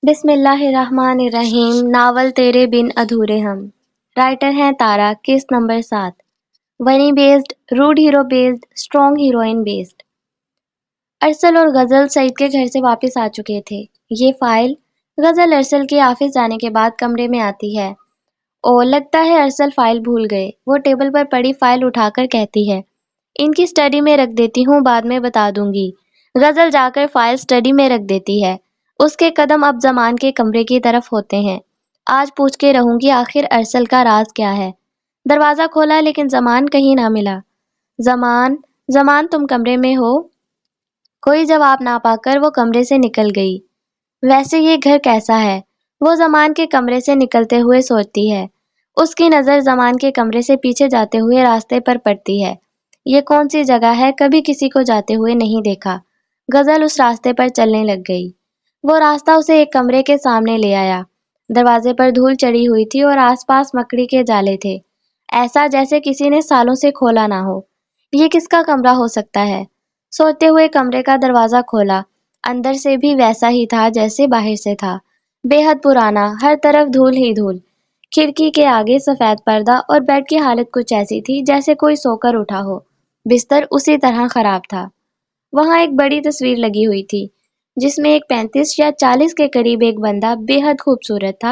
بسم اللہ الرحمن الرحیم۔ ناول تیرے بن ادھورے ہم۔ رائٹر ہیں تارا، کیس نمبر 7۔ ونی based, road hero based, strong heroine based. Arsal اور غزل سعید کے گھر سے واپس آ چکے تھے۔ یہ فائل غزل ارسل کے آفس جانے کے بعد کمرے میں آتی ہے۔ لگتا ہے ارسل فائل بھول گئے۔ وہ ٹیبل پر پڑی فائل اٹھا کر کہتی ہے، ان کی اسٹڈی میں رکھ دیتی ہوں، بعد میں بتا دوں گی۔ غزل جا کر فائل اسٹڈی میں رکھ دیتی ہے۔ اس کے قدم اب زمان کے کمرے کی طرف ہوتے ہیں۔ آج پوچھ کے رہوں گی آخر ارسل کا راز کیا ہے۔ دروازہ کھولا لیکن زمان کہیں نہ ملا۔ زمان تم کمرے میں ہو؟ کوئی جواب نہ پا کر وہ کمرے سے نکل گئی۔ ویسے یہ گھر کیسا ہے؟ وہ زمان کے کمرے سے نکلتے ہوئے سوچتی ہے۔ اس کی نظر زمان کے کمرے سے پیچھے جاتے ہوئے راستے پر پڑتی ہے۔ یہ کون سی جگہ ہے؟ کبھی کسی کو جاتے ہوئے نہیں دیکھا۔ غزل اس راستے پر چلنے لگ گئی۔ وہ راستہ اسے ایک کمرے کے سامنے لے آیا۔ دروازے پر دھول چڑھی ہوئی تھی اور آس پاس مکڑی کے جالے تھے، ایسا جیسے کسی نے سالوں سے کھولا نہ ہو۔ یہ کس کا کمرہ ہو سکتا ہے؟ سوچتے ہوئے کمرے کا دروازہ کھولا۔ اندر سے بھی ویسا ہی تھا جیسے باہر سے تھا، بے حد پرانا، ہر طرف دھول ہی دھول۔ کھڑکی کے آگے سفید پردہ اور بیڈ کی حالت کچھ ایسی تھی جیسے کوئی سو کر اٹھا ہو۔ بستر اسی طرح خراب تھا۔ وہاں ایک بڑی تصویر لگی ہوئی تھی جس میں ایک 35 یا 40 کے قریب ایک بندہ بے حد خوبصورت تھا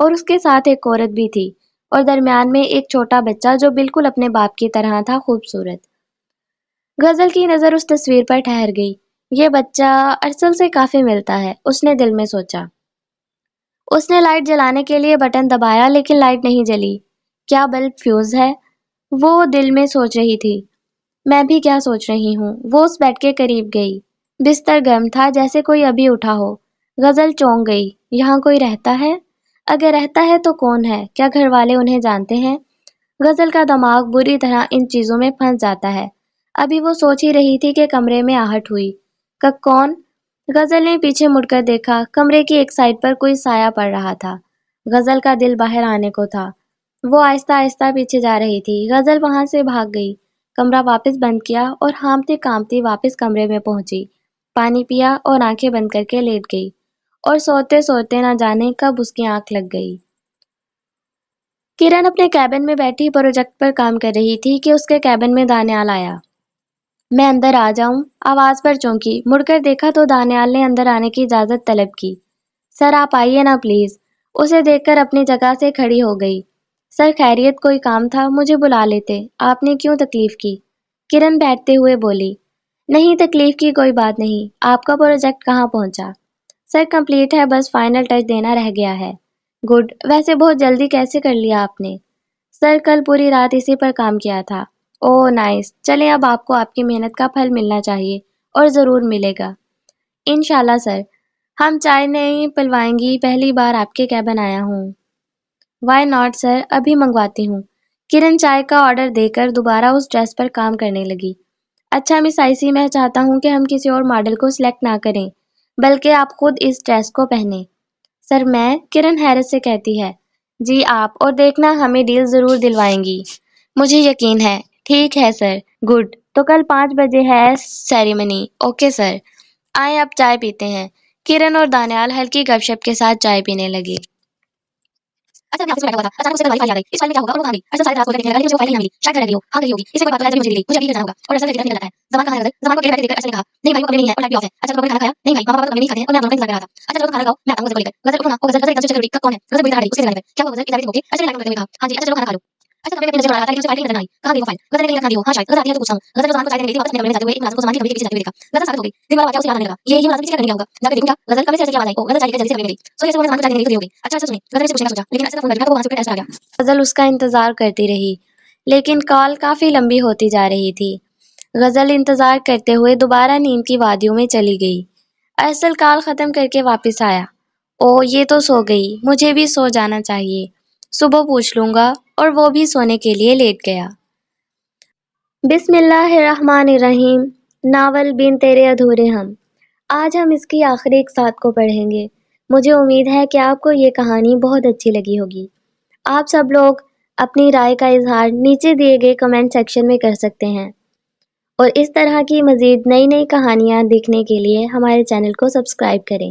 اور اس کے ساتھ ایک عورت بھی تھی، اور درمیان میں ایک چھوٹا بچہ جو بالکل اپنے باپ کی طرح تھا خوبصورت۔ غزل کی نظر اس تصویر پر ٹھہر گئی۔ یہ بچہ ارسل سے کافی ملتا ہے، اس نے دل میں سوچا۔ اس نے لائٹ جلانے کے لیے بٹن دبایا لیکن لائٹ نہیں جلی۔ کیا بلب فیوز ہے؟ وہ دل میں سوچ رہی تھی۔ میں بھی کیا سوچ رہی ہوں؟ وہ اس بیڈ کے قریب گئی۔ بستر گرم تھا جیسے کوئی ابھی اٹھا ہو۔ غزل چونک گئی۔ یہاں کوئی رہتا ہے؟ اگر رہتا ہے تو کون ہے؟ کیا گھر والے انہیں جانتے ہیں؟ غزل کا دماغ بری طرح ان چیزوں میں پھنس جاتا ہے۔ ابھی وہ سوچ ہی رہی تھی کہ کمرے میں آہٹ ہوئی۔ کون؟ غزل نے پیچھے مڑ کر دیکھا۔ کمرے کی ایک سائڈ پر کوئی سایہ پڑ رہا تھا۔ غزل کا دل باہر آنے کو تھا۔ وہ آہستہ آہستہ پیچھے جا رہی تھی۔ غزل وہاں سے بھاگ گئی، کمرہ واپس بند کیا اور ہامتی کامتی واپس کمرے میں پہنچی۔ پانی پیا اور آنکھیں بند کر کے لیٹ گئی، اور سوتے سوتے نہ جانے کب اس کی آنکھ لگ گئی۔ کرن اپنے کیبن میں بیٹھی پروجیکٹ پر کام کر رہی تھی کہ اس کے کیبن میں دانیال آیا۔ میں اندر آ جاؤں؟ آواز پر چونکی، مڑ کر دیکھا تو دانیال نے اندر آنے کی اجازت طلب کی۔ سر آپ آئیے نا پلیز۔ اسے دیکھ کر اپنی جگہ سے کھڑی ہو گئی۔ سر خیریت؟ کوئی کام تھا؟ مجھے بلا لیتے، آپ نے کیوں تکلیف کی؟ کرن بیٹھتے ہوئے بولی۔ نہیں، تکلیف کی کوئی بات نہیں۔ آپ کا پروجیکٹ کہاں پہنچا؟ سر کمپلیٹ ہے، بس فائنل ٹچ دینا رہ گیا ہے۔ گڈ، ویسے بہت جلدی کیسے کر لیا آپ نے؟ سر کل پوری رات اسی پر کام کیا تھا۔ اوہ نائس، چلیں اب آپ کو آپ کی محنت کا پھل ملنا چاہیے، اور ضرور ملے گا۔ انشاءاللہ سر۔ ہم چائے نہیں پلوائیں گی، پہلی بار آپ کے کیبن آیا ہوں۔ وائی ناٹ سر، ابھی منگواتی ہوں۔ کرن چائے کا آرڈر دے کر دوبارہ اس ڈریس پر کام کرنے لگی۔ اچھا مس آئیسی، میں چاہتا ہوں کہ ہم کسی اور ماڈل کو سلیکٹ نہ کریں، بلکہ آپ خود اس ڈریس کو پہنیں۔ سر میں؟ کرن حیرت سے کہتی ہے۔ جی آپ، اور دیکھنا ہمیں ڈیل ضرور دلوائیں گی، مجھے یقین ہے۔ ٹھیک ہے سر۔ گڈ، تو کل 5 بجے ہے سیریمنی۔ Okay sir. آئیں اب چائے پیتے ہیں۔ کرن اور دانیال ہلکی گپ شپ کے ساتھ چائے پینے لگے۔ اچھا میں آفس میں بیٹھا ہوا تھا، اچانک اسے کوئی فائل یاد آئی۔ اس فائل میں کیا ہوگا؟ اور وہ کہاں گئی؟ ارسل سارے رات کو دیکھنے لگا لیکن مجھے وہ فائل نہیں ملی، شاید گھر رہ گئی ہو۔ ہاں گئی ہوگی، اسے کوئی بات بتا مجھے دی گئی، مجھے ابھی گھر جانا ہوگا، اور ارسل سے نکل جاتا ہے۔ زمان کہاں ہے؟ غزل زمان کو اکیلے بیٹھے دیکھ کر ارسل نے کہا، نہیں بھائی وہ کمرے نہیں ہے اور لائٹ بھی آف ہے۔ اچھا لوگوں نے کھانا کھایا؟ نہیں بھائی ماما پاپا تو کمرے نہیں کھاتے ہیں اور میں آپ دونوں کا انتظار کر رہا تھا۔ اچھا چلو کھانا کھاؤ، میں آتا ہوں غزل کو لے کر۔ غزل اٹھو نا، او غزل ایک دم سے ضروری کون ہے؟ غزل بری طرح ڈری، اس کے دماغ میں کیا ہوا؟ غزل ادھر ہوگی؟ ارسل نے لائٹ بند کرتے ہوئے کہا، ہاں جی اچھا چلو کھانا کھا لو۔ اچھا کمرے میں نظر بنا رہا تھا لیکن اسے فائل نہیں نظر آئی، کہاں گئی وہ فائل؟ غزل نے کہیں رکھ دی ہو، ہاں شاید، غزل آتی ہے تو پوچھتا ہوں۔ غزل زمان کو چائے دینے گئی تھی، واپس اپنے کمرے میں جاتے ہوئے ایک ملازم کو زمان کے کمرے کے پیچھے جاتے ہوئے دیکھا۔ غزل ساکت ہو گئی، دن والا واقعہ اسے یاد آنے لگا، یہ ملازم پیچھے کرنے گیا ہوگا، جا کے دیکھوں کیا؟ غزل کمرے سے ارسل کی آواز آئی، او غزل چائے لے کر جلدی سے کمرے میں گئی۔ سو جیسے وہ زمان کو چائے دینے گئی تو ہو گئی۔ اچھا سنی، غزل نے سے پوچھنا سوچا لیکن ارسل کا فون بج گیا تو وہاں سے ایسا آ گیا۔ غزل اس کا انتظار کرتی رہی لیکن کال کافی لمبی ہوتی جا رہی تھی۔ غزل انتظار کرتے ہوئے دوبارہ نیند کی وادیوں میں چلی گئی۔ ارسل کال ختم کر کے واپس آیا۔ او یہ تو سو گئی، مجھے بھی سو جانا چاہیے، صبح پوچھ لوں گا، اور وہ بھی سونے کے لیے لیٹ گیا۔ بسم اللہ الرحمن الرحیم۔ ناول بن تیرے ادھورے ہم۔ آج ہم اس کی آخری ایک ساتھ کو پڑھیں گے۔ مجھے امید ہے کہ آپ کو یہ کہانی بہت اچھی لگی ہوگی۔ آپ سب لوگ اپنی رائے کا اظہار نیچے دیے گئے کمنٹ سیکشن میں کر سکتے ہیں، اور اس طرح کی مزید نئی نئی کہانیاں دیکھنے کے لیے ہمارے چینل کو سبسکرائب کریں۔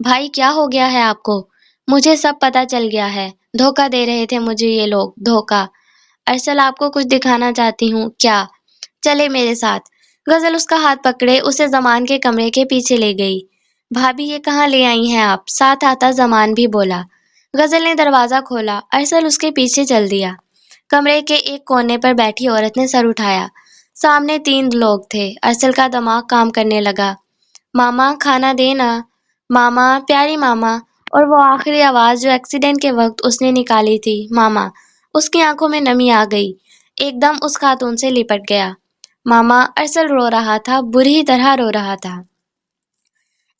بھائی کیا ہو گیا ہے آپ کو؟ مجھے سب پتا چل گیا ہے، دھوکہ دے رہے تھے مجھے یہ لوگ، دھوکہ۔ ارسل آپ کو کچھ دکھانا چاہتی ہوں، کیا؟ چلے میرے ساتھ۔ غزل اس کا ہاتھ پکڑے اسے زمان کے کمرے کے پیچھے لے گئی۔ بھابھی یہ کہاں لے آئی ہیں آپ؟ ساتھ آتا زمان بھی بولا۔ غزل نے دروازہ کھولا، ارسل اس کے پیچھے چل دیا۔ کمرے کے ایک کونے پر بیٹھی عورت نے سر اٹھایا۔ سامنے 3 لوگ تھے۔ ارسل کا دماغ کام کرنے لگا۔ ماما کھانا دینا، ماما، پیاری ماما، اور وہ آخری آواز جو ایکسیڈنٹ کے وقت اس نے نکالی تھی، ماما۔ اس کی آنکھوں میں نمی آ گئی۔ ایک دم اس خاتون سے لپٹ گیا۔ ماما، ارسل رو رہا تھا، بری طرح رو رہا تھا۔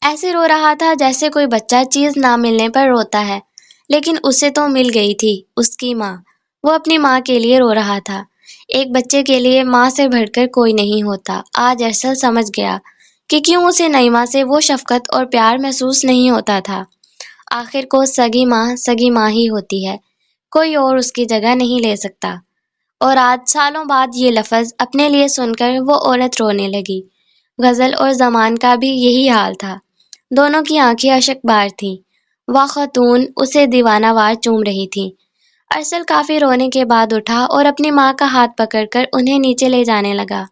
ایسے رو رہا تھا جیسے کوئی بچہ چیز نہ ملنے پر روتا ہے، لیکن اسے تو مل گئی تھی، اس کی ماں۔ وہ اپنی ماں کے لیے رو رہا تھا۔ ایک بچے کے لیے ماں سے بڑھ کر کوئی نہیں ہوتا۔ آج ارسل سمجھ گیا کہ کیوں اسے نعیمہ سے وہ شفقت اور پیار محسوس نہیں ہوتا تھا۔ آخر کو سگی ماں ہی ہوتی ہے، کوئی اور اس کی جگہ نہیں لے سکتا۔ اور آج سالوں بعد یہ لفظ اپنے لیے سن کر وہ عورت رونے لگی۔ غزل اور زمان کا بھی یہی حال تھا۔ دونوں کی آنکھیں اشک بار تھیں۔ وہ خاتون اسے دیوانہ وار چوم رہی تھی۔ ارسل کافی رونے کے بعد اٹھا اور اپنی ماں کا ہاتھ پکڑ کر انہیں نیچے لے جانے لگا۔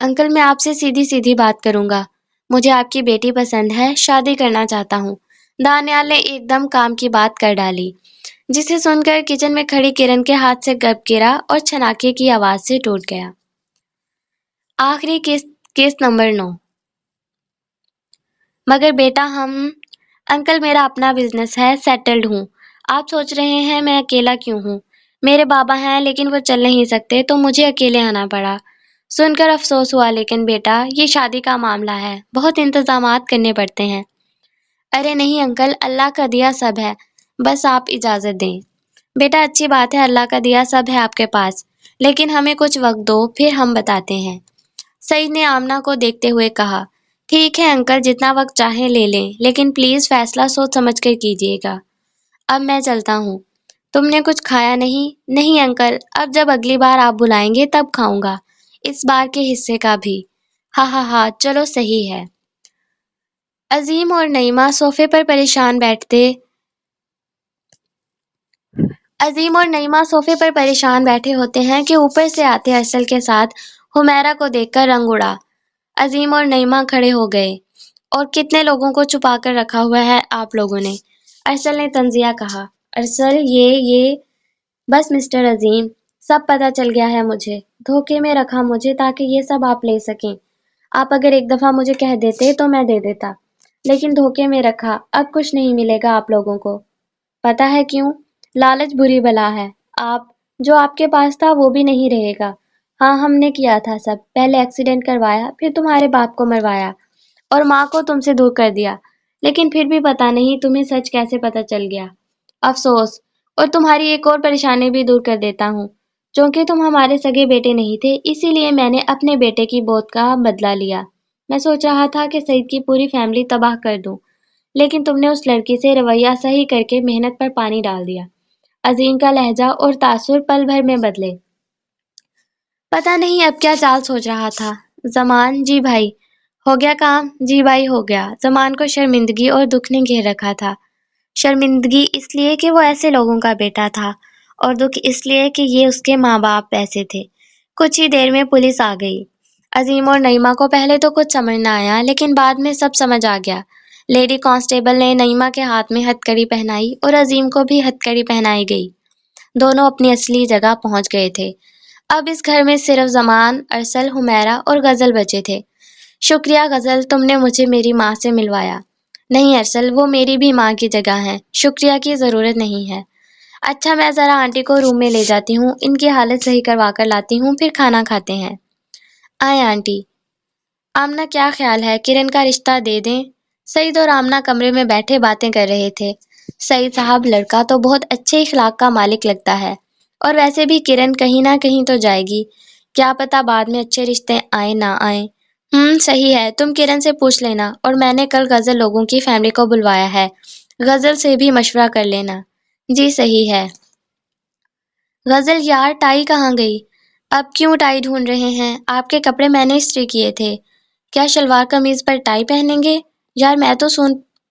انکل میں آپ سے سیدھی سیدھی بات کروں گا، مجھے آپ کی بیٹی پسند ہے، شادی کرنا چاہتا ہوں۔ دانیال نے ایک دم کام کی بات کر ڈالی، جسے سن کر کچن میں کھڑی کرن کے ہاتھ سے گپ گرا اور چھناکے کی آواز سے ٹوٹ گیا۔ آخری کیس نمبر 9۔ مگر بیٹا انکل میرا اپنا بزنس ہے، سیٹلڈ ہوں۔ آپ سوچ رہے ہیں میں اکیلا کیوں ہوں؟ میرے بابا ہیں لیکن وہ چل نہیں سکتے تو مجھے اکیلے آنا پڑا۔ سن کر افسوس ہوا، لیکن بیٹا یہ شادی کا معاملہ ہے، بہت انتظامات کرنے پڑتے ہیں۔ ارے نہیں انکل، اللہ کا دیا سب ہے، بس آپ اجازت دیں۔ بیٹا اچھی بات ہے، اللہ کا دیا سب ہے آپ کے پاس، لیکن ہمیں کچھ وقت دو، پھر ہم بتاتے ہیں۔ سعید نے آمنہ کو دیکھتے ہوئے کہا، ٹھیک ہے انکل، جتنا وقت چاہیں لے لیں، لیکن پلیز فیصلہ سوچ سمجھ کر کیجیے گا۔ اب میں چلتا ہوں۔ تم نے کچھ کھایا نہیں؟ نہیں انکل، اب جب اگلی بار آپ بلائیں گے تب کھاؤں گا، اس بار کے حصے کا بھی۔ ہاں، چلو صحیح ہے۔ عظیم اور نعیمہ صوفے پر پریشان بیٹھے ہوتے ہیں کہ اوپر سے آتے ارسل کے ساتھ حمیرہ کو دیکھ کر رنگ اڑا۔ عظیم اور نعیمہ کھڑے ہو گئے۔ اور کتنے لوگوں کو چھپا کر رکھا ہوا ہے آپ لوگوں نے؟ ارسل نے طنزیہ کہا۔ ارسل یہ بس مسٹر عظیم، سب پتہ چل گیا ہے مجھے، دھوکے میں رکھا مجھے تاکہ یہ سب آپ لے سکیں۔ آپ اگر ایک دفعہ مجھے کہہ دیتے تو میں دے دیتا، لیکن دھوکے میں رکھا، اب کچھ نہیں ملے گا آپ لوگوں کو۔ پتہ ہے کیوں؟ لالچ بری بلا ہے۔ جو آپ کے پاس تھا وہ بھی نہیں رہے گا۔ ہاں ہم نے کیا تھا سب، پہلے ایکسیڈنٹ کروایا، پھر تمہارے باپ کو مروایا اور ماں کو تم سے دور کر دیا، لیکن پھر بھی پتہ نہیں تمہیں سچ کیسے پتہ چل گیا۔ افسوس، اور تمہاری ایک اور پریشانی بھی دور کر دیتا ہوں۔ چونکہ تم ہمارے سگے بیٹے نہیں تھے، اسی لیے میں نے اپنے بیٹے کی موت کا بدلہ لیا۔ میں سوچ رہا تھا کہ سعید کی پوری فیملی تباہ کر دوں، لیکن تم نے اس لڑکی سے رویہ صحیح کر کے محنت پر پانی ڈال دیا۔ عظیم کا لہجہ اور تاثر پل بھر میں بدلے۔ پتہ نہیں اب کیا چال سوچ رہا تھا۔ زمان، جی بھائی، ہو گیا کام؟ جی بھائی ہو گیا۔ زمان کو شرمندگی اور دکھ نے گھیر رکھا تھا۔ شرمندگی اس لیے کہ وہ ایسے لوگوں کا بیٹا تھا، اور دکھ اس لیے کہ یہ اس کے ماں باپ ایسے تھے۔ کچھ ہی دیر میں پولیس آ گئی۔ عظیم اور نعیمہ کو پہلے تو کچھ سمجھ نہ آیا، لیکن بعد میں سب سمجھ آ گیا۔ لیڈی کانسٹیبل نے نعیمہ کے ہاتھ میں ہتھ کڑی پہنائی اور عظیم کو بھی ہتھ کڑی پہنائی گئی۔ دونوں اپنی اصلی جگہ پہنچ گئے تھے۔ اب اس گھر میں صرف زمان، ارسل، حمیرہ اور غزل بچے تھے۔ شکریہ غزل، تم نے مجھے میری ماں سے ملوایا۔ نہیں ارسل، وہ میری بھی ماں کی جگہ ہیں، شکریہ کی ضرورت نہیں ہے۔ اچھا میں ذرا آنٹی کو روم میں لے جاتی ہوں، ان کی حالت صحیح کروا کر لاتی ہوں، پھر کھانا کھاتے ہیں۔ آئیں آنٹی۔ آمنہ کیا خیال ہے، کرن کا رشتہ دے دیں؟ سعید اور آمنہ کمرے میں بیٹھے باتیں کر رہے تھے۔ سعید صاحب لڑکا تو بہت اچھے اخلاق کا مالک لگتا ہے، اور ویسے بھی کرن کہیں نہ کہیں تو جائے گی، کیا پتہ بعد میں اچھے رشتے آئیں نہ آئیں۔ صحیح ہے، تم کرن سے پوچھ لینا، اور میں نے کل غزل لوگوں کی فیملی کو بلوایا ہے، غزل سے بھی مشورہ کر لینا۔ جی صحیح ہے۔ غزل یار، ٹائی کہاں گئی؟ اب کیوں ٹائی ڈھونڈ رہے ہیں؟ آپ کے کپڑے میں نے استری کیے تھے، کیا شلوار قمیض پر ٹائی پہنیں گے؟ یار میں تو